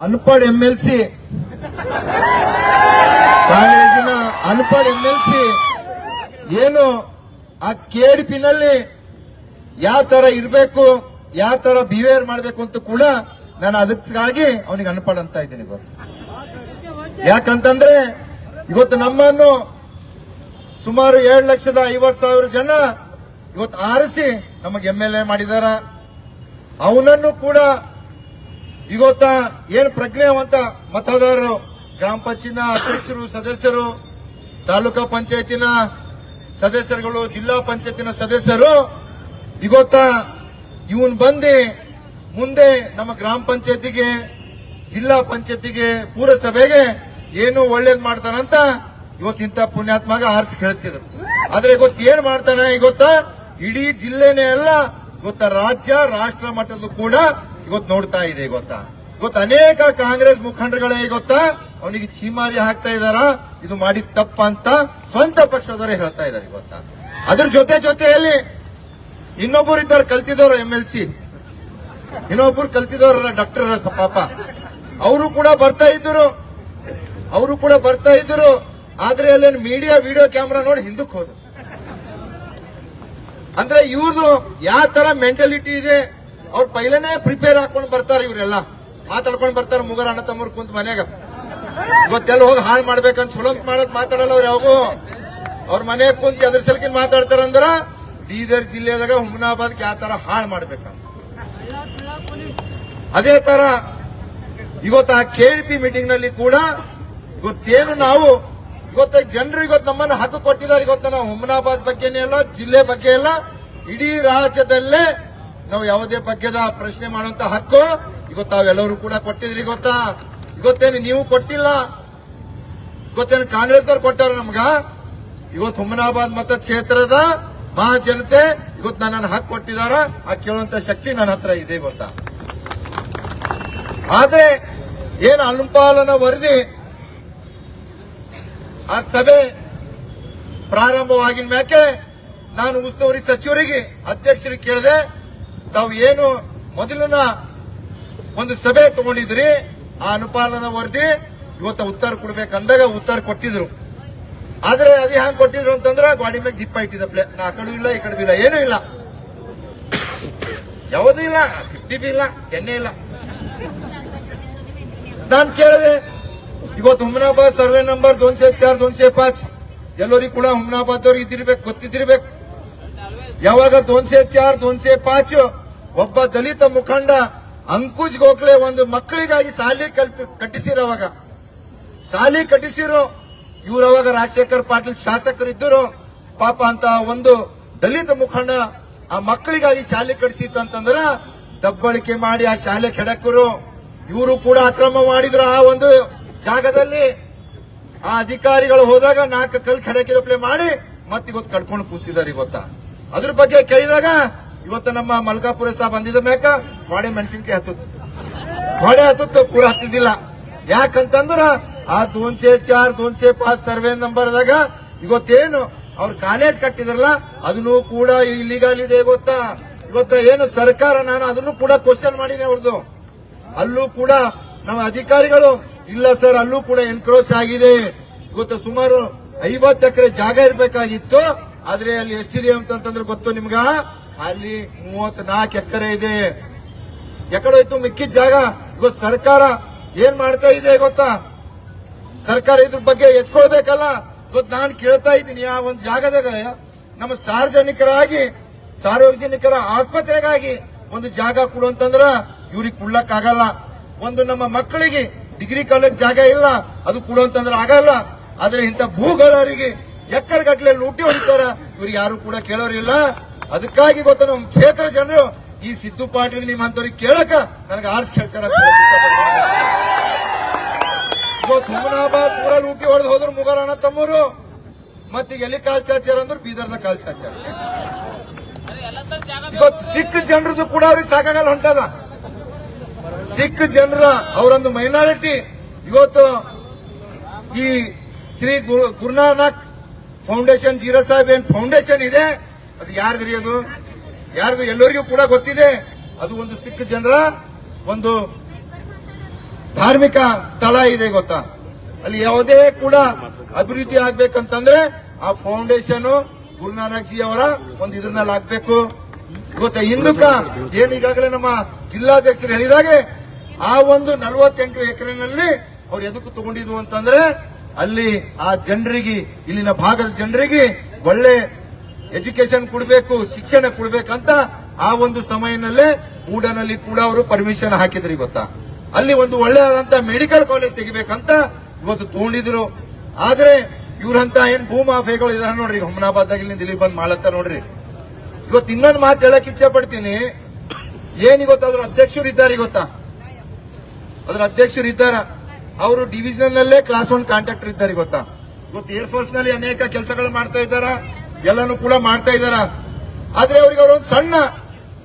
ಅನ್ಪಡ್ MLC ಕಾಂಗ್ರೆಸ್ಸಿನ ಅನ್ಪಡ್ MLC ಏನು ಆ ಕೆಡಿಪಿನಲ್ಲಿ ಯಾವ ತರ ಇರಬೇಕು, ಯಾವ ತರ ಬಿಹೇವಿಯರ್ ಮಾಡಬೇಕು ಅಂತ ಕೂಡ ನಾನು ಅದಕ್ಕಾಗಿ ಅವನಿಗೆ ಅನ್ಪಡ್ ಅಂತ ಇದ್ದೀನಿ ಇವತ್ತು. ಯಾಕಂತಂದ್ರೆ ಇವತ್ತು ನಮ್ಮನ್ನು ಸುಮಾರು 7,50,000 ಜನ ಇವತ್ತು ಆರಿಸಿ ನಮಗೆ MLA ಮಾಡಿದಾರ. ಅವನನ್ನು ಕೂಡ ಇವತ್ತ ಏನು ಪ್ರಜ್ಞಾವಂತ ಮತದಾರರು, ಗ್ರಾಮ ಪಂಚಾಯತ್ನ ಅಧ್ಯಕ್ಷರು, ಸದಸ್ಯರು, ತಾಲೂಕಾ ಪಂಚಾಯತಿನ ಸದಸ್ಯರುಗಳು, ಜಿಲ್ಲಾ ಪಂಚಾಯತಿನ ಸದಸ್ಯರು ಇವತ್ತ ಇವನ್ ಬಂದು ಮುಂದೆ ನಮ್ಮ ಗ್ರಾಮ ಪಂಚಾಯತಿಗೆ, ಜಿಲ್ಲಾ ಪಂಚಾಯತಿಗೆ, ಪುರಸಭೆಗೆ ಏನು ಒಳ್ಳೇದ್ ಮಾಡ್ತಾನಂತ ಇವತ್ತಿಂತ ಪುಣ್ಯಾತ್ಮಗ ಆರಿಸಿ ಕಳಿಸಿದ್ರು. ಆದ್ರೆ ಇವತ್ತು ಏನ್ ಮಾಡ್ತಾನೆ ಗೊತ್ತಾ, ಇಡೀ ಜಿಲ್ಲೆನೇ ಅಲ್ಲ ಇವತ್ತ ರಾಜ್ಯ, ರಾಷ್ಟ್ರ ಮಟ್ಟದ ಕೂಡ ಇವತ್ತು ನೋಡ್ತಾ ಇದೆ. ಇವತ್ತು ಅನೇಕ ಕಾಂಗ್ರೆಸ್ ಮುಖಂಡಗಳೇ ಗೊತ್ತಾ ಅವನಿಗೆ ಚೀಮಾರಿ ಹಾಕ್ತಾ ಇದಾರ. ಇದು ಮಾಡಿದ ತಪ್ಪ ಅಂತ ಸ್ವಂತ ಪಕ್ಷದವರೇ ಹೇಳ್ತಾ ಇದ್ದಾರೆ. ಗೊತ್ತಾ ಅದ್ರ ಜೊತೆಯಲ್ಲಿ ಇನ್ನೊಬ್ಬರು ಇದ್ದಾರೆ ಕಲ್ತಿದವರು, MLC ಇನ್ನೊಬ್ಬರು ಕಲ್ತಿದವರ ಡಾಕ್ಟರ್ ಪಾಪ ಅವರು ಕೂಡ ಬರ್ತಾ ಇದ್ರು. ಆದ್ರೆ ಅಲ್ಲೇನು ಮೀಡಿಯಾ ವಿಡಿಯೋ ಕ್ಯಾಮ್ರಾ ನೋಡಿ ಹಿಂದಕ್ಕೆ ಹೋದ್ರು. ಅಂದ್ರೆ ಇವ್ರದು ಯಾವ ತರ ಮೆಂಟಾಲಿಟಿ ಇದೆ, ಅವ್ರು ಪೈಲೇನೆ ಪ್ರಿಪೇರ್ ಹಾಕೊಂಡು ಬರ್ತಾರೆ. ಇವರೆಲ್ಲ ಮಾತಾಡ್ಕೊಂಡು ಬರ್ತಾರೆ, ಮುಗರ ಅಣ್ಣ ತಮ್ಮರು ಕುಂತ ಮನ್ಯಾಗ ಇವತ್ತೆಲ್ಲ ಹೋಗಿ ಹಾಳು ಮಾಡ್ಬೇಕಂತ ಚಲೋ ಮಾತಾಡಲ್ಲ ಅವ್ರು. ಯಾವಾಗೂ ಅವ್ರ ಮನೆಗೆ ಕುಂತ ಅದ್ರ ಸಲಕಿನ್ ಮಾತಾಡ್ತಾರಂದ್ರ ಬೀದರ್ ಜಿಲ್ಲೆದಾಗ ಹುಮನಾಬಾದ್ಗೆ ಯಾವ ತರ ಹಾಳು ಮಾಡ್ಬೇಕಂತ. ಅದೇ ತರ ಇವತ್ತು ಆ KDP ಮೀಟಿಂಗ್ ನಲ್ಲಿ ಕೂಡ ಇವತ್ತೇನು ನಾವು ಜನರು ನಮ್ಮನ್ನು ಹಕ್ಕು ಕೊಟ್ಟಿದ್ದಾರೆ. ನಾವು ಹುಮನಾಬಾದ್ ಬಗ್ಗೆನೇ ಅಲ್ಲ, ಜಿಲ್ಲೆ ಬಗ್ಗೆ ಅಲ್ಲ, ಇಡೀ ರಾಜ್ಯದಲ್ಲೇ ನಾವು ಯಾವುದೇ ಬಗ್ಗೆದ ಪ್ರಶ್ನೆ ಮಾಡುವಂತ ಹಕ್ಕು ತಾವೆಲ್ಲರೂ ಕೂಡ ಕೊಟ್ಟಿದ್ರಿ. ಇವತ್ತೇನು ನೀವು ಕೊಟ್ಟಿಲ್ಲ, ಇವತ್ತೇನು ಕಾಂಗ್ರೆಸ್ನವ್ರು ಕೊಟ್ಟಾರ ನಮ್ಗ. ಇವತ್ತು ಹುಮನಾಬಾದ್ ಮತಕ್ಷೇತ್ರದ ಮಹಾಜನತೆ ನನ್ನ ಹಕ್ಕು ಕೊಟ್ಟಿದಾರ. ಆ ಕೇಳುವಂತ ಶಕ್ತಿ ನನ್ನ ಹತ್ರ ಇದೆ. ಆದ್ರೆ ಏನು ಅನುಪಾಲನ ವರದಿ ಆ ಸಭೆ ಪ್ರಾರಂಭವಾಗಿನ ಮ್ಯಾಕೆ ನಾನು ಉಸ್ತುವಾರಿ ಸಚಿವರಿಗೆ, ಅಧ್ಯಕ್ಷರಿಗೆ ಕೇಳಿದೆ, ತಾವು ಏನು ಮೊದಲಿನ ಒಂದು ಸಭೆ ತಗೊಂಡಿದ್ರಿ, ಆ ಅನುಪಾಲನ ವರದಿ ಇವತ್ತು ಉತ್ತರ ಕೊಡ್ಬೇಕಂದಾಗ ಉತ್ತರ ಕೊಟ್ಟಿದ್ರು. ಆದ್ರೆ ಅದು ಹ್ಯಾಂಗ್ ಕೊಟ್ಟಿದ್ರು ಅಂತಂದ್ರೆ ಗಾಡಿ ಮ್ಯಾಗ ಜಿಪ್ಪ ಇಟ್ಟಿದ್ದಪ್ಲೆ, ಆ ಕಡೆ ಇಲ್ಲ ಈ ಕಡೆ ಇಲ್ಲ, ಏನೂ ಇಲ್ಲ, ಯಾವುದೂ ಇಲ್ಲ, 50 ಬಿ ಇಲ್ಲ, ಎಣ್ಣೆ ಇಲ್ಲ. ನಾನು ಕೇಳಿದೆ, ಇವತ್ತು ಹುಮನಾಬಾದ್ ಸರ್ವೆ ನಂಬರ್ 204, 205 ಎಲ್ಲರಿಗೂ ಕೂಡ ಹುಮನಾಬಾದ್ ಅವ್ರಿಗೆ ಇದ್ದಿರ್ಬೇಕು, ಗೊತ್ತಿದ್ದಿರ್ಬೇಕು. ಯಾವಾಗ 204, 205 ಒಬ್ಬ ದಲಿತ ಮುಖಂಡ ಅಂಕುಶ್ ಗೋಖಲೆ ಒಂದು ಮಕ್ಕಳಿಗಾಗಿ ಶಾಲೆ ಕಟ್ಟಿಸಿರೋ, ಶಾಲೆ ಕಟ್ಟಿಸಿರೋ ಇವ್ರು ಅವಾಗ ರಾಜಶೇಖರ್ ಪಾಟೀಲ್ ಶಾಸಕರಿದ್ದರು. ಪಾಪ ಅಂತ ಒಂದು ದಲಿತ ಮುಖಂಡ ಆ ಮಕ್ಕಳಿಗಾಗಿ ಶಾಲೆ ಕಟ್ಟಿಸಿತ್ತು ಅಂತಂದ್ರ ದಬ್ಬಳಿಕೆ ಮಾಡಿ ಆ ಶಾಲೆ ಕೆಡಕರು. ಇವರು ಕೂಡ ಅಕ್ರಮ ಮಾಡಿದ್ರು. ಆ ಒಂದು ಜಾಗದಲ್ಲಿ ಆ ಅಧಿಕಾರಿಗಳು ಹೋದಾಗ 4 ಕಲ್ ಖಡಕಿದಪ್ಲೆ ಮಾಡಿ ಮತ್ತಿವತ್ತು ಕಡ್ಕೊಂಡು ಕೂತಿದ್ದಾರೆ. ಅದ್ರ ಬಗ್ಗೆ ಕೇಳಿದಾಗ ಇವತ್ತು ನಮ್ಮ ಮಲ್ಕಾಪುರ ಸಹ ಬಂದಿದ್ದ ಮ್ಯಾಕ ಥೋಡೆ ಮೆಣಸಿನ್ಕಾಯಿ ಹತ್ತುತ್ತು, ಪೂರ ಹತ್ತಿದ್ದಿಲ್ಲ. ಯಾಕಂತಂದ್ರ ಆ 204, 205 ಸರ್ವೆ ನಂಬರ್ದಾಗ ಇವತ್ತೇನು ಅವ್ರ ಕಾಲೇಜ್ ಕಟ್ಟಿದ್ರಲ್ಲ ಅದನ್ನು ಕೂಡ ಇಲ್ಲಿಗಲ್ ಇದೆ. ಏನು ಸರ್ಕಾರ, ನಾನು ಅದನ್ನು ಕೂಡ ಕ್ವಶನ್ ಮಾಡೀನಿ ಅವ್ರದ್ದು. ಅಲ್ಲೂ ಕೂಡ ನಮ್ಮ ಅಧಿಕಾರಿಗಳು ಇಲ್ಲ ಸರ್, ಅಲ್ಲೂ ಕೂಡ ಎನ್ಕ್ರೋಚ್ ಆಗಿದೆ. ಸುಮಾರು 50 ಎಕರೆ ಜಾಗ ಇರಬೇಕಾಗಿತ್ತು. ಆದ್ರೆ ಅಲ್ಲಿ ಎಷ್ಟಿದೆ ಅಂತಂದ್ರೆ ಗೊತ್ತು ನಿಮ್ಗ, ಅಲ್ಲಿ 34 ಎಕರೆ ಇದೆ. ಎಕಡೋಯ್ತು ಮಿಕ್ಕಿದ ಜಾಗ. ಇವತ್ತು ಸರ್ಕಾರ ಏನ್ ಮಾಡ್ತಾ ಇದೆ ಗೊತ್ತಾ, ಸರ್ಕಾರ ಇದ್ರ ಬಗ್ಗೆ ಎಚ್ಕೊಳ್ಬೇಕಲ್ಲ. ನಾನು ಕೇಳ್ತಾ ಇದ್ದೀನಿ, ಆ ಒಂದು ಜಾಗದಾಗ ನಮ್ಮ ಸಾರ್ವಜನಿಕರ ಆಸ್ಪತ್ರೆಗಾಗಿ ಒಂದು ಜಾಗ ಕೊಡುವಂತಂದ್ರ ಇವ್ರಿಗೆ ಕೊಡ್ಲಕ್ಕಾಗಲ್ಲ. ಒಂದು ನಮ್ಮ ಮಕ್ಕಳಿಗೆ ಡಿಗ್ರಿ ಕಾಲೇಜ್ ಜಾಗ ಇಲ್ಲ, ಅದು ಕೊಡುವಂತಂದ್ರೆ ಆಗಲ್ಲ. ಆದ್ರೆ ಇಂಥ ಭೂಗಳವರಿಗೆ ಎಕ್ಕರ್ಗಟ್ಲೆ ಲೂಟಿ ಹೊಡಿತಾರ, ಇವ್ರಿಗೆ ಯಾರು ಕೂಡ ಕೇಳೋರಿಲ್ಲ. ಅದಕ್ಕಾಗಿ ನಮ್ಮ ಕ್ಷೇತ್ರ ಜನರು ಈ ಸಿದ್ದು ಪಾಟೀಲ್ ನಿಮ್ಮಂತವ್ರಿಗೆ ಕೇಳಕ ನನಗೆ ಆರ್ಸ್ ಕೆಲಸ ಹುಮನಾಬಾದ್ ಪೂರ ಲೂಟಿ ಹೊಡೆದು ಹೋದ್ರು ಮುಗರಣ್ಣ ತಮ್ಮರು. ಮತ್ತೀಗ ಎಲ್ಲಿ ಕಾಲ್ ಚಾಚಾರ ಅಂದ್ರೆ ಬೀದರ್ನ ಕಾಲ್ ಚಾಚಾರ. ಇವತ್ತು ಸಿಖ್ ಜನರದ್ದು ಕೂಡ ಅವ್ರಿಗೆ ಸಾಕಾಗಲ್ಲ ಹೊಂಟದ. ಸಿಖ್ ಜನರ ಅವರೊಂದು ಮೈನಾರಿಟಿ ಇವತ್ತು ಈ ಶ್ರೀ ಗುರುನಾನಕ್ ಫೌಂಡೇಶನ್, ಜೀರಾ ಸಾಹೇಬ್ ಏನ್ ಫೌಂಡೇಶನ್ ಇದೆ, ಅದು ಯಾರ್ದ್ರಿ? ಅದು ಯಾರ್ದು ಎಲ್ಲರಿಗೂ ಕೂಡ ಗೊತ್ತಿದೆ. ಅದು ಒಂದು ಸಿಖ್ ಜನರ ಒಂದು ಧಾರ್ಮಿಕ ಸ್ಥಳ ಇದೆ ಗೊತ್ತಾ, ಅಲ್ಲಿ ಯಾವುದೇ ಕೂಡ ಅಭಿವೃದ್ಧಿ ಆಗ್ಬೇಕಂತಂದ್ರೆ ಆ ಫೌಂಡೇಶನ್ ಗುರುನಾನಕ್ ಜಿ ಅವರ ಒಂದು ಇದ್ರಲ್ಲಿ ಆಗ್ಬೇಕು ಗೊತ್ತಾ. ಹಿಂದೂಕ ಏನ್ ಈಗಾಗಲೇ ನಮ್ಮ ಜಿಲ್ಲಾಧ್ಯಕ್ಷರು ಹೇಳಿದಾಗೆ ಆ ಒಂದು 48 ಎಕರೆನಲ್ಲಿ ಅವ್ರು ಎದಕ್ಕೂ ತಗೊಂಡಿದ್ವು ಅಂತಂದ್ರೆ ಅಲ್ಲಿ ಆ ಜನರಿಗೆ, ಇಲ್ಲಿನ ಭಾಗದ ಜನರಿಗೆ ಒಳ್ಳೆ ಎಜುಕೇಶನ್ ಕೊಡಬೇಕು, ಶಿಕ್ಷಣ ಕೊಡ್ಬೇಕಂತ ಆ ಒಂದು ಸಮಯದಲ್ಲೇ ಗೂಡನಲ್ಲಿ ಕೂಡ ಅವರು ಪರ್ಮಿಷನ್ ಹಾಕಿದ್ರಿ ಗೊತ್ತಾ. ಅಲ್ಲಿ ಒಂದು ಒಳ್ಳೆಯಾದಂತ ಮೆಡಿಕಲ್ ಕಾಲೇಜ್ ತೆಗಿಬೇಕಂತ ಇವತ್ತು ತಗೊಂಡಿದ್ರು. ಆದ್ರೆ ಇವ್ರಂತ ಏನ್ ಭೂಮಾಫಿಯಾಗಳು ಇದಾರೆ ನೋಡ್ರಿ, ಹುಮನಾಬಾದ್ದಾಗ ಇಲ್ಲಿ ದಿಲ್ಲಿ ಬಂದ್ ಮಾಡತ್ತ ನೋಡ್ರಿ. ಇವತ್ತು ಇನ್ನೊಂದು ಮಾತು ಹೇಳಕ್ ಇಚ್ಛೆ ಪಡ್ತೀನಿ, ಏನ್ ಗೊತ್ತಾ, ಅದ್ರ ಅಧ್ಯಕ್ಷರು ಇದ್ದಾರೆ ಗೊತ್ತಾ, ಅದ್ರ ಅಧ್ಯಕ್ಷರು ಇದ್ದಾರ, ಅವರು ಡಿವಿಷನ್ ನಲ್ಲೇ ಕ್ಲಾಸ್ 1 ಕಾಂಟ್ರಾಕ್ಟರ್ ಇದ್ದಾರೆ ಗೊತ್ತಾ. ಇವತ್ತು ಏರ್ಫೋರ್ಸ್ ನಲ್ಲಿ ಅನೇಕ ಕೆಲಸಗಳು ಮಾಡ್ತಾ ಇದ್ದಾರ, ಎಲ್ಲಾನು ಕೂಡ ಮಾಡ್ತಾ ಇದ್ದಾರ. ಆದ್ರೆ ಅವ್ರಿಗೆ ಅವರೊಂದು ಸಣ್ಣ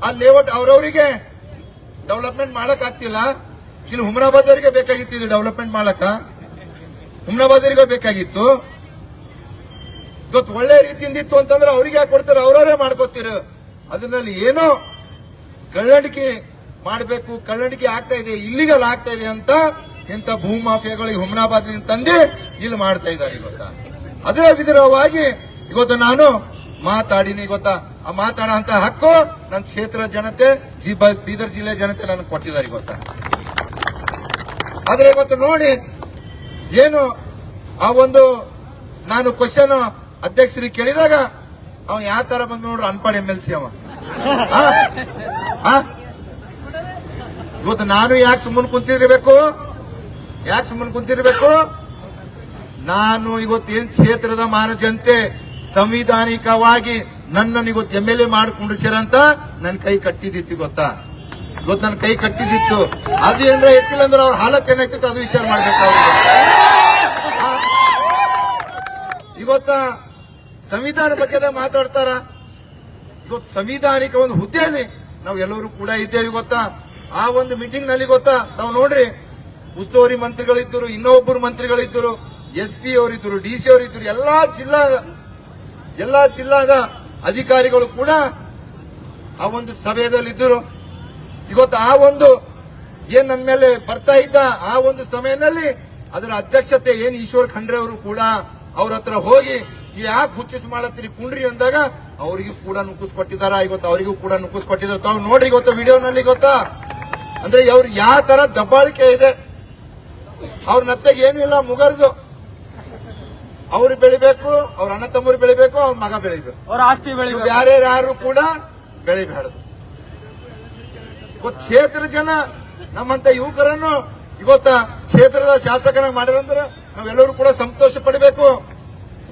ಆ ಲೇಔಟ್ ಅವ್ರವರಿಗೆ ಡೆವಲಪ್ಮೆಂಟ್ ಮಾಡಕ್ ಆಗ್ತಿಲ್ಲ. ಇಲ್ಲಿ ಹುಮನಾಬಾದ್ ಅವರಿಗೆ ಬೇಕಾಗಿತ್ತು ಇದು ಡೆವಲಪ್ಮೆಂಟ್ ಮಾಡಕ, ಹುಮನಾಬಾದ್ ಅವರಿಗೆ ಬೇಕಾಗಿತ್ತು. ಇವತ್ತು ಒಳ್ಳೆ ರೀತಿಯಿಂದ ಇತ್ತು ಅಂತಂದ್ರೆ ಅವ್ರಿಗೆ ಯಾಕೆ ಕೊಡ್ತಾರೆ, ಅವರವರೇ ಮಾಡ್ಕೋತೀರ. ಅದರಲ್ಲಿ ಏನೋ ಕಳ್ಳಣಿಕೆ ಮಾಡಬೇಕು, ಕಳ್ಳಣಿಕೆ ಆಗ್ತಾ ಇದೆ, ಇಲ್ಲಿಗಲ್ ಆಗ್ತಾ ಇದೆ ಅಂತ ಇಂಥ ಭೂ ಮಾಫಿಯಾಗಳಿಗೆ ಹುಮನಾಬಾದ್ ತಂದೆ ಇಲ್ಲಿ ಮಾಡ್ತಾ ಇದ್ದಾರೆ ಗೊತ್ತಾ. ಅದರ ವಿರುದ್ಧವಾಗಿ ಇವತ್ತು ನಾನು ಮಾತಾಡಿನಿ ಗೊತ್ತಾ. ಆ ಮಾತಾಡೋ ಅಂತ ಹಕ್ಕು ನನ್ನ ಕ್ಷೇತ್ರ ಜನತೆ, ಬೀದರ್ ಜಿಲ್ಲೆ ಜನತೆ ನನಗೆ ಕೊಟ್ಟಿದ್ದಾರೆ ಗೊತ್ತಾ. ಆದ್ರೆ ಇವತ್ತು ನೋಡಿ ಏನು ಆ ಒಂದು ನಾನು ಕ್ವಶನ್ ಅಧ್ಯಕ್ಷರಿಗೆ ಕೇಳಿದಾಗ ಅವ ಯಾವ ತರ ಬಂದು ನೋಡ್ರಿ, ಅನ್ಪಡ್ MLC ಅವ. ಇವತ್ತು ನಾನು ಯಾಕೆ ಸುಮ್ಮನೆ ಕುಂತಿರ್ಬೇಕು, ನಾನು ಇವತ್ತೇನ್ ಕ್ಷೇತ್ರದ ಮಾನವ ಜನತೆ ಸಂವಿಧಾನಿಕವಾಗಿ ನನ್ನನ್ನು ಇವತ್ತು MLA ಮಾಡಿಕೊಂಡಿಸಿರಂತ ನನ್ನ ಕೈ ಕಟ್ಟಿದಿತ್ತು ಗೊತ್ತಾ. ಇವತ್ತು ನನ್ನ ಕೈ ಕಟ್ಟಿದಿತ್ತು, ಅದು ಏನಾರ ಇರ್ತಿಲ್ಲ ಅಂದ್ರೆ ಅವ್ರ ಹಾಲತ್ ಏನಾಯ್ತಿತ್ತು ಅದು ವಿಚಾರ ಮಾಡ್ಬೇಕಾಗುತ್ತೆ. ಇವತ್ತ ಸಂವಿಧಾನ ಬಗ್ಗೆ ಮಾತಾಡ್ತಾರ. ಇವತ್ತು ಸಂವಿಧಾನಿಕ ಒಂದು ಹುದ್ದೆಯಲ್ಲಿ ನಾವು ಎಲ್ಲರೂ ಕೂಡ ಇದ್ದೇವೆ ಗೊತ್ತಾ. ಆ ಒಂದು ಮೀಟಿಂಗ್ ನಲ್ಲಿ ಗೊತ್ತಾ, ನಾವು ನೋಡ್ರಿ ಉಸ್ತುವಾರಿ ಮಂತ್ರಿಗಳಿದ್ದರು, ಇನ್ನೊಬ್ಬರು ಮಂತ್ರಿಗಳಿದ್ದರು, SP ಅವರಿದ್ದರು, DC ಅವರಿದ್ದರು, ಎಲ್ಲಾ ಜಿಲ್ಲಾದ ಅಧಿಕಾರಿಗಳು ಕೂಡ ಆ ಒಂದು ಸಭೆಯಲ್ಲಿದ್ದರು. ಇವತ್ತು ಆ ಒಂದು ಏನ್ ನನ್ನ ಮೇಲೆ ಬರ್ತಾ ಇದ್ದ ಆ ಒಂದು ಸಮಯದಲ್ಲಿ ಅದರ ಅಧ್ಯಕ್ಷತೆ ಏನ್ ಈಶ್ವರ್ ಖಂಡ್ರೆ ಅವರು ಕೂಡ ಅವ್ರ ಹತ್ರ ಹೋಗಿ ಯಾಕೆ ಹುಚ್ಚಿಸ್ ಮಾಡತ್ತೀರಿ ಕುಂಡ್ರಿ ಅಂದಾಗ ಅವರಿಗೂ ಕೂಡ ನುಗ್ಗಿಸ್ಕೊಟ್ಟಿದಾರ. ಇವತ್ತು ಅವರಿಗೂ ಕೂಡ ನುಗ್ಗಿಸ್ಕೊಟ್ಟಿದ್ದಾರೆ. ತಾವು ನೋಡ್ರಿ ಗೊತ್ತಾ ವಿಡಿಯೋನಲ್ಲಿ ಗೊತ್ತಾ, ಅಂದ್ರೆ ಅವ್ರು ಯಾವ ತರ ದಬ್ಬಾಳಿಕೆ ಇದೆ. ಅವ್ರ ನತ್ತೆಗೆ ಏನೂ ಇಲ್ಲ, ಮುಗರ್ದು ಅವ್ರು ಬೆಳಿಬೇಕು, ಅವ್ರ ಅಣ್ಣ ತಮ್ಮರು ಬೆಳಿಬೇಕು, ಅವ್ರ ಮಗ ಬೆಳಿಬೇಕು, ಅವ್ರ ಆಸ್ತಿ ಬೆಳಿಬೇಕು, ಯಾರು ಕೂಡ ಬೆಳಿಬಾರದು. ಕ್ಷೇತ್ರ ಜನ ನಮ್ಮಂತ ಯುವಕರನ್ನು ಇವತ್ತ ಕ್ಷೇತ್ರದ ಶಾಸಕನಾಗಿ ಮಾಡಿರಂದ್ರೆ ನಾವೆಲ್ಲರೂ ಕೂಡ ಸಂತೋಷ ಪಡಬೇಕು.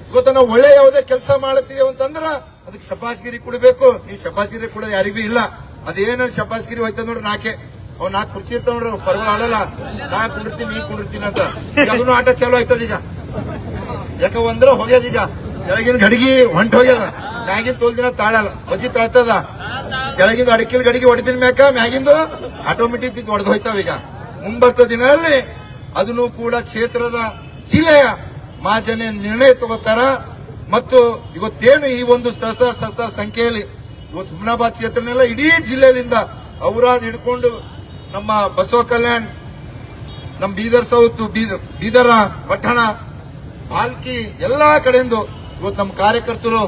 ಇವತ್ತು ನಾವು ಒಳ್ಳೆ ಯಾವುದೇ ಕೆಲಸ ಮಾಡುತ್ತೀವಿ ಅಂತಂದ್ರ ಅದಕ್ಕೆ ಶಬಾಷ್ಗಿರಿ ಕೊಡಬೇಕು. ನೀವು ಶಬಾಷ್ಗಿರಿ ಕೂಡ ಯಾರಿಗೂ ಇಲ್ಲ. ಅದೇನ ಶಬಾಷ್ಗಿರಿ ಹೋಯ್ತ ನೋಡ್ರಿ, ಅವ್ರು 4 ಕುರ್ಚಿ ಇರ್ತಾವ ನೋಡ್ರಿ, ಪರವಾಗಿಲ್ಲ ಆಡಲ್ಲ, ನಾ ಕುಂಡಿರ್ತೀನಿ ನೀ ಕುಂಡಿರ್ತೀನಿ ಅಂತ. ಅದನ್ನು ಆಟ ಚಾಲು ಆಯ್ತದ ಈಗ. ಯಾಕಂದ್ರೆ ಹೋಗ್ಯದ ಈಗ ಕೆಳಗಿನ ಗಡಿಗೆ ಹೊಂಟ ಹೋಗ್ಯದ, ಮ್ಯಾಗಿನ ತೋಲ್ದಿನ ತಾಳಲ್ಲ, ಬಜ್ಜಿ ತಾಳ್ತದ. ಕೆಳಗಿಂದ ಅಡಕಿನ ಗಡಿಗೆ ಹೊಡೆದಿನ ಮ್ಯಾಗಿಂದು ಆಟೋಮೆಟಿಕ್ ಬಿದ್ದು ಹೊಡೆದು ಹೋಯ್ತಾವ. ಈಗ ಮುಂಬರ್ತ ದಿನದಲ್ಲಿ ಅದನ್ನು ಕೂಡ ಕ್ಷೇತ್ರದ ಜಿಲ್ಲೆಯ ಮಾಜನೆ ನಿರ್ಣಯ ತಗೋತಾರ. ಮತ್ತು ಇವತ್ತೇನು ಈ ಒಂದು ಸಹಸ್ರ ಸಂಖ್ಯೆಯಲ್ಲಿ ಇವತ್ತು ಹುಮನಾಬಾದ್ ಕ್ಷೇತ್ರನೆಲ್ಲ ಇಡೀ ಜಿಲ್ಲೆಯಿಂದ ಔರಾದ್ ಹಿಡ್ಕೊಂಡು ನಮ್ಮ ಬಸವ ಕಲ್ಯಾಣ್, ನಮ್ಮ ಬೀದರ್ ಸೌತ್, ಬೀದರ ಪಟ್ಟಣ, ಬಾಲ್ಕಿ ಎಲ್ಲಾ ಕಡೆಯಿಂದ ಇವತ್ತು ನಮ್ಮ ಕಾರ್ಯಕರ್ತರು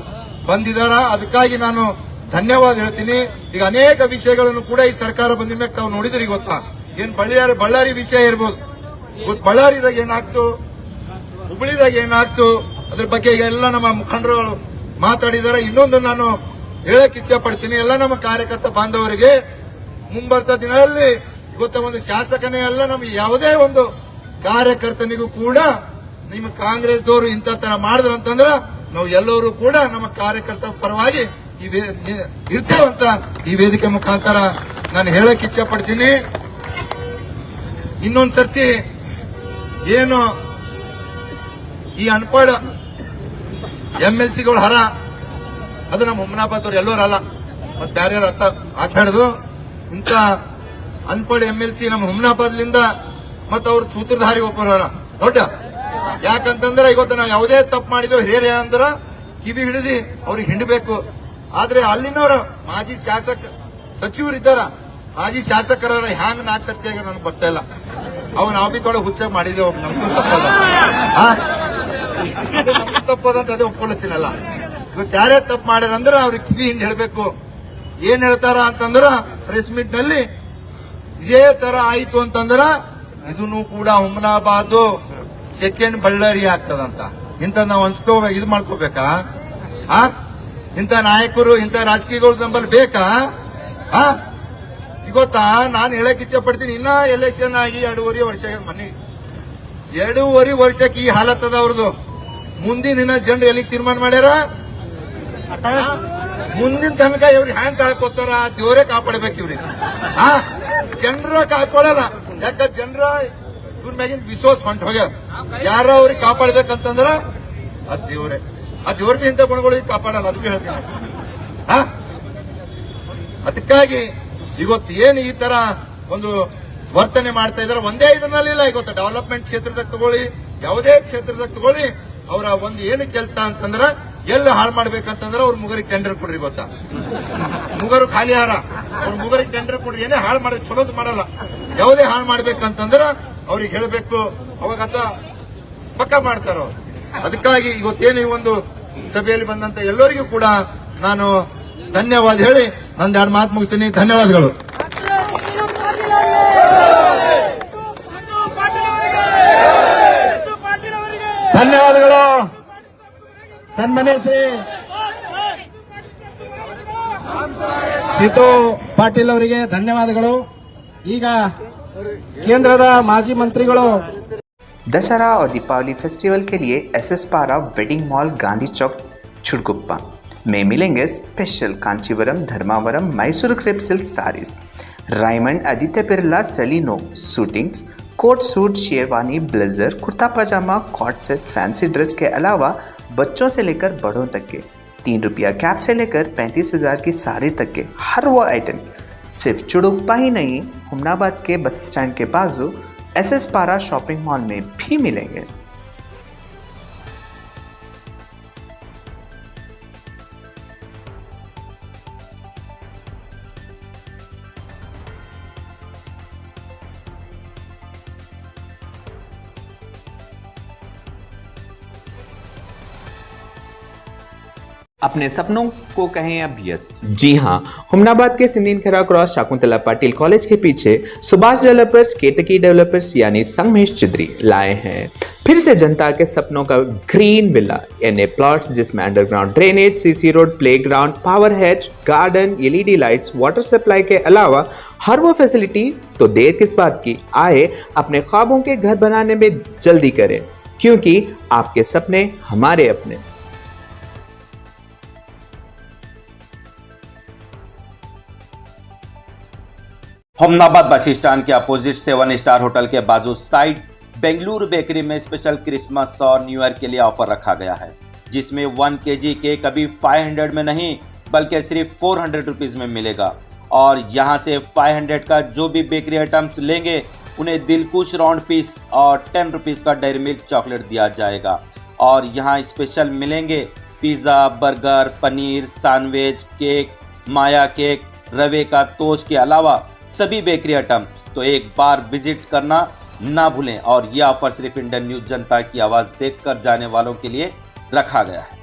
ಬಂದಿದಾರ. ಅದಕ್ಕಾಗಿ ನಾನು ಧನ್ಯವಾದ ಹೇಳ್ತೀನಿ. ಈಗ ಅನೇಕ ವಿಷಯಗಳನ್ನು ಕೂಡ ಈ ಸರ್ಕಾರ ಬಂದ ಮೇಲೆ ತಾವು ನೋಡಿದ್ರಿ ಗೊತ್ತಾ. ಏನ್ ಬಳ್ಳಾರಿ ವಿಷಯ ಇರ್ಬೋದು, ಇವತ್ತು ಬಳ್ಳಾರಿದಾಗ ಏನಾಗ್ತು, ಹುಬ್ಬಳ್ಳಿದಾಗ ಏನಾಗ್ತು, ಅದ್ರ ಬಗ್ಗೆ ಎಲ್ಲ ನಮ್ಮ ಮುಖಂಡರುಗಳು ಮಾತಾಡಿದ್ದಾರೆ. ಇನ್ನೊಂದು ನಾನು ಹೇಳಕ್ ಇಚ್ಛೆ ಪಡ್ತೀನಿ, ಎಲ್ಲ ನಮ್ಮ ಕಾರ್ಯಕರ್ತ ಬಾಂಧವರಿಗೆ, ಮುಂಬರ್ತ ದಿನದಲ್ಲಿ ಇವತ್ತ ಒಂದು ಶಾಸಕನೇ ಅಲ್ಲ, ನಮ್ಗೆ ಯಾವುದೇ ಒಂದು ಕಾರ್ಯಕರ್ತನಿಗೂ ಕೂಡ ನಿಮ್ಮ ಕಾಂಗ್ರೆಸ್ದವರು ಇಂಥ ತರ ಮಾಡಿದ್ರಂತಂದ್ರ ನಾವು ಎಲ್ಲರೂ ಕೂಡ ನಮ್ಮ ಕಾರ್ಯಕರ್ತರ ಪರವಾಗಿ ಇರ್ತೇವಂತ ಈ ವೇದಿಕೆ ಮುಖಾಂತರ ನಾನು ಹೇಳಕ್ ಇಚ್ಛೆ ಪಡ್ತೀನಿ. ಇನ್ನೊಂದ್ ಸರ್ತಿ ಏನು ಈ ಅನ್ಪಡ್ MLCಗಳು ಹರ ಅದು ನಮ್ಮ ಹುಮನಾಬಾದ್ ಅವ್ರು ಎಲ್ಲರೂ ಅಲ್ಲ, ಮತ್ತೆ ಬೇರೆ ಅರ್ಥ ಆಗ್ಬೇಡದು. ಇಂತ ಅನ್ಪಡ್ MLC ನಮ್ಮ ಹುಮನಾಬಾದ್ಲಿಂದ ಮತ್ತ ಅವ್ರ ಸೂತ್ರಧಾರಿ ಒಬ್ಬರು ದೊಡ್ಡ. ಯಾಕಂತಂದ್ರೆ ಇವತ್ತು ನಾವು ಯಾವುದೇ ತಪ್ಪು ಮಾಡಿದ್ವು ಹಿರಿಯರು ಏನಂದ್ರ ಕಿವಿ ಹಿಡಿದು ಅವ್ರಿಗೆ ಹಿಂಡಬೇಕು. ಆದ್ರೆ ಅಲ್ಲಿನವ್ರ ಮಾಜಿ ಸಚಿವರು ಇದ್ದಾರ, ಮಾಜಿ ಶಾಸಕರ ಹ್ಯಾಂಗ್ 4 ಸರ್ತಿ ನನಗೆ ಬರ್ತಾ ಇಲ್ಲ. ಅವ ನಾವು ಬಿ ತೊಡೆ ಹುಚ್ಚ ಮಾಡಿದೆ ಹೋಗಿ ನಮ್ದು ತಪ್ಪದ ನಮ್ದು ತಪ್ಪದ ಅಂತ ಅದೇ ಒಪ್ಕೊಳತ್ತಿನಲ್ಲ. ಇವತ್ತು ಯಾರೇ ತಪ್ಪು ಮಾಡ್ಯಾರಂದ್ರ ಅವ್ರಿಗೆ ಕಿವಿ ಹಿಂಡ್ ಹೇಳ್ಬೇಕು. ಏನ್ ಹೇಳ್ತಾರ ಅಂತಂದ್ರ ಪ್ರೆಸ್ ಮೀಟ್ ನಲ್ಲಿ ಇದೇ ತರ ಆಯ್ತು ಅಂತಂದ್ರ ಇದನ್ನು ಕೂಡ ಹುಮ್ನಾಬಾದ್ ಸೆಕೆಂಡ್ ಬಳ್ಳಾರಿ ಆಗ್ತದಂತ. ಇಂತ ನಾವು ಇದು ಮಾಡ್ಕೋಬೇಕಾ? ಇಂಥ ನಾಯಕರು ಇಂಥ ರಾಜಕೀಯಗಳು ನಮ್ಮಲ್ಲಿ ಬೇಕಾ? ಗೊತ್ತಾ, ನಾನು ಹೇಳಕ್ ಇಚ್ಛೆ ಪಡ್ತೀನಿ, ಇನ್ನ ಎಲೆಕ್ಷನ್ ಆಗಿ 2.5 ವರ್ಷ ಮನೆ 2.5 ವರ್ಷಕ್ಕೆ ಈ ಹಾಲತ್ ಅದ ಅವ್ರದ್ದು. ಮುಂದಿನ ದಿನ ಜನರು ಎಲ್ಲಿಗೆ ತೀರ್ಮಾನ ಮಾಡ್ಯಾರ? ಮುಂದಿನ ತನಕ ಇವ್ರಿಗೆ ಹ್ಯಾಂಗ್ ಕಾಳ್ಕೋತಾರ ದೇವರೇ ಕಾಪಾಡ್ಬೇಕು ಇವ್ರಿಗೆ. ಜನರ ಕಾಪಾಡಲ್ಲ, ಯಾಕ ಜನರ ಇವ್ರ ಮ್ಯಾಗಿನ ವಿಶ್ವಾಸ ಹೊಂಟ ಹೋಗ್ಯಾರ. ಯಾರ ಅವ್ರಿಗೆ ಕಾಪಾಡ್ಬೇಕಂತಂದ್ರ ಅದ್ ದೇವ್ರೆ. ಆ ದೇವ್ರಿಗೆ ಇಂಥ ಗುಣಗಳಿಗೆ ಕಾಪಾಡಲ್ಲ, ಅದಕ್ಕೆ ಹೇಳ್ತೀನಿ. ಅದಕ್ಕಾಗಿ ಇವತ್ತು ಏನು ಈ ತರ ಒಂದು ವರ್ತನೆ ಮಾಡ್ತಾ ಇದಾರೆ, ಒಂದೇ ಇದರಲ್ಲಿಲ್ಲ. ಇವತ್ತು ಡೆವಲಪ್ಮೆಂಟ್ ಕ್ಷೇತ್ರದಾಗ ತಗೊಳ್ಳಿ, ಯಾವುದೇ ಕ್ಷೇತ್ರದಾಗ ತಗೊಳ್ಳಿ, ಅವರ ಒಂದು ಏನು ಕೆಲಸ ಅಂತಂದ್ರ ಎಲ್ಲ ಹಾಳು ಮಾಡ್ಬೇಕಂತಂದ್ರೆ ಅವ್ರ ಮುಗರಿಗೆ ಟೆಂಡರ್ ಕೊಡ್ರಿ. ಗೊತ್ತಾ, ಮುಗರು ಖಾಲಿ ಹಾರ, ಅವ್ರ ಮುಗರಿಗೆ ಟೆಂಡರ್ ಕೊಡ್ರಿ. ಏನೇ ಹಾಳು ಮಾಡಿ ಚಲೋದು ಮಾಡಲ್ಲ. ಯಾವುದೇ ಹಾಳು ಮಾಡ್ಬೇಕಂತಂದ್ರ ಅವ್ರಿಗೆ ಹೇಳಬೇಕು, ಅವಾಗತ್ತ ಪಕ್ಕ ಮಾಡ್ತಾರ ಅವ್ರು. ಅದಕ್ಕಾಗಿ ಇವತ್ತೇನು ಈ ಒಂದು ಸಭೆಯಲ್ಲಿ ಬಂದಂತ ಎಲ್ಲರಿಗೂ ಕೂಡ ನಾನು ಧನ್ಯವಾದ ಹೇಳಿ ನಂದು 2 ಮಾತು ಮುಗಿಸ್ತೀನಿ. ಧನ್ಯವಾದಗಳು. ಧನ್ಯವಾದಗಳು ಸನ್ಮಾನ್ಯ ಶ್ರೀ ಸಿದ್ದು ಪಾಟೀಲ್ ಅವರಿಗೆ ಧನ್ಯವಾದಗಳು. ಈಗ ಕೇಂದ್ರದ ಮಾಜಿ ಮಂತ್ರಿಗಳು दशहरा और दीपावली फेस्टिवल के लिए SS Para wedding mall Gandhi Chowk छुड़गुप्पा में मिलेंगे special Kanchivaram, Dharmavaram, Mysore crepe silk saris, Raymond, Aditya Birla, सेलिनो suitings, coat suit, sherwani, blazer, kurta pajama, cot set, fancy dress के अलावा बच्चों से लेकर बड़ों तक के 3 रुपया कैप से लेकर 35,000 की साड़ी तक के हर वो आइटम सिर्फ चुड़गुप्पा ही नहीं, हुमनाबाद के बस स्टैंड के बाजू एसएस पारा शॉपिंग मॉल में भी मिलेंगे। अपने सपनों को कहें अब यस। जी हाँ, हुमनाबाद के सिंदीन खरा क्रॉस शाकुंतला पाटिल कॉलेज के पीछे सुभाष डेवलपर्स, केतकी डेवलपर्स यानी संगमेश चिद्री लाए हैं फिर से जनता के सपनों का ग्रीन विला यानी प्लॉट्स, जिसमें underground drainage, CC road, playground, power head, garden, LED lights, water supply के अलावा हर वो फैसिलिटी। तो देर किस बात की, आए अपने ख्वाबों के घर बनाने में जल्दी करें, क्योंकि आपके सपने हमारे अपने। हुमनाबाद बस स्टैंड के अपोजिट 7 स्टार होटल के बाजू साइड बेंगलुरु बेकरी में स्पेशल क्रिसमस और न्यू ईयर के लिए ऑफर रखा गया है, जिसमें 1 kg केक अभी 500 में नहीं बल्कि सिर्फ 400 रुपीज़ में मिलेगा। और यहां से 500 का जो भी बेकरी आइटम्स लेंगे उन्हें दिलकुश राउंड पीस और 10 रुपीज़ का डेयरी मिल्क चॉकलेट दिया जाएगा। और यहाँ स्पेशल मिलेंगे pizza, burger, paneer, sandwich, cake, माया केक, रवे का तोश के अलावा सभी बेकरी आइटम। तो एक बार विजिट करना ना भूलें। और यह ऑफर सिर्फ इंडियन न्यूज जनता की आवाज़ देखकर जाने वालों के लिए रखा गया है।